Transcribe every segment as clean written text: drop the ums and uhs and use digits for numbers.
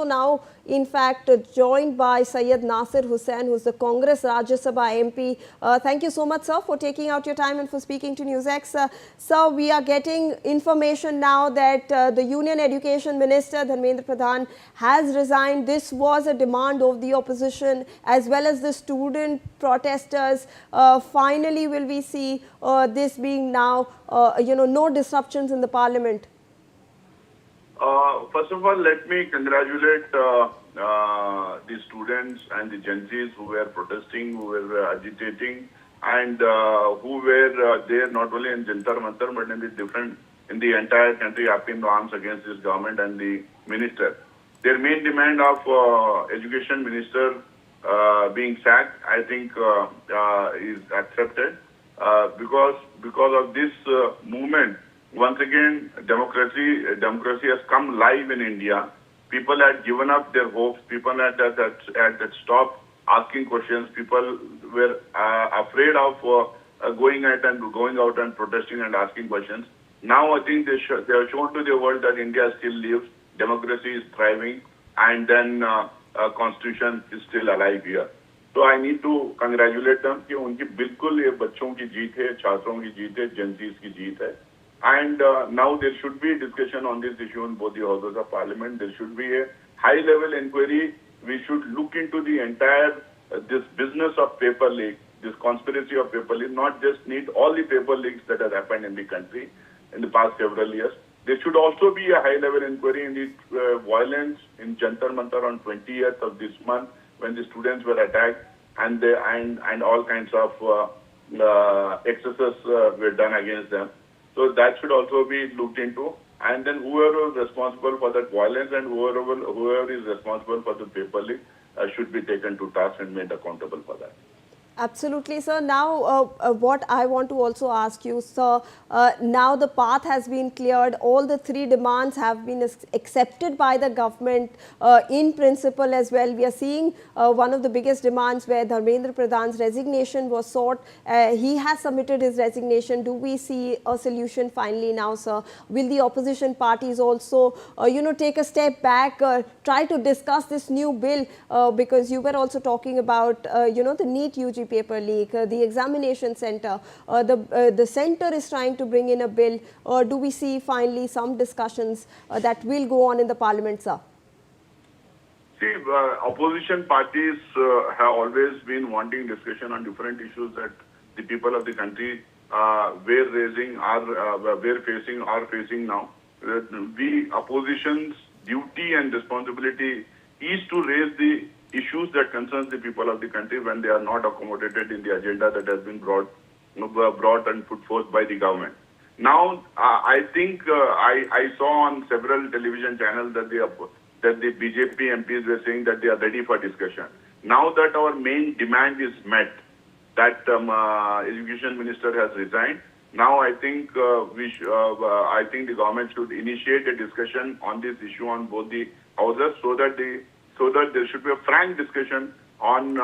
Now, in fact, joined by Syed Nasir Hussain, who's the Congress Rajya Sabha MP. Thank you so much, sir, for taking out your time and for speaking to NewsX. Sir, we are getting information now that the Union Education Minister, Dharmendra Pradhan, has resigned. This was a demand of the opposition as well as the student protesters. Finally, will we see this being now, no disruptions in the parliament? First of all, let me congratulate the students and the Gen Zs who were protesting, who were agitating, and who were there not only in Jantar Mantar but in the entire country up in arms against this government and the minister. Their main demand of education minister being sacked, I think, is accepted because of this movement. Once again, democracy has come live in India. People had given up their hopes. People had stopped asking questions. People were afraid of going out and protesting and asking questions. Now I think they have shown to the world that India still lives, democracy is thriving, and then constitution is still alive here. So I need to congratulate them कि उनकी बिल्कुल ये बच्चों की जीत है, छात्रों की जीत है, Gen Z's की जीत है. And now there should be a discussion on this issue in both the houses of parliament. There should be a high-level inquiry. We should look into the entire this business of paper leak, this conspiracy of paper leak. Not just need all the paper leaks that have happened in the country in the past several years. There should also be a high-level inquiry in the violence in Jantar Mantar on 20th of this month when the students were attacked and all kinds of excesses were done against them. So that should also be looked into, and then whoever is responsible for that violence and whoever is responsible for the paper leak should be taken to task and made accountable for that. Absolutely, sir. Now, what I want to also ask you, sir, now the path has been cleared. All the three demands have been accepted by the government in principle as well. We are seeing one of the biggest demands where Dharmendra Pradhan's resignation was sought. He has submitted his resignation. Do we see a solution finally now, sir? Will the opposition parties also, take a step back, try to discuss this new bill? Because you were also talking about, the NEET UG paper leak, the examination center, the center is trying to bring in a bill. Do we see finally some discussions that will go on in the parliament, sir? See, opposition parties have always been wanting discussion on different issues that the people of the country were facing now. We opposition's duty and responsibility is to raise the issues that concerns the people of the country when they are not accommodated in the agenda that has been brought and put forth by the government. Now, I think I saw on several television channels that the BJP MPs were saying that they are ready for discussion. Now that our main demand is met, that education minister has resigned, now I think the government should initiate a discussion on this issue on both the houses so that there should be a frank discussion on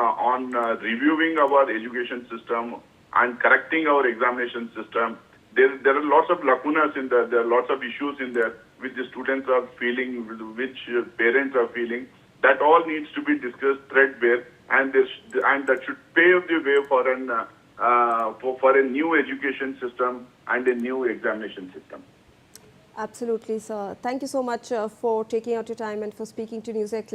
reviewing our education system and correcting our examination system. There are lots of lacunas in there. There are lots of issues in there which the students are feeling, which parents are feeling. That all needs to be discussed threadbare, and that should pave the way for a new education system and a new examination system. Absolutely, sir. Thank you so much for taking out your time and for speaking to NewsX.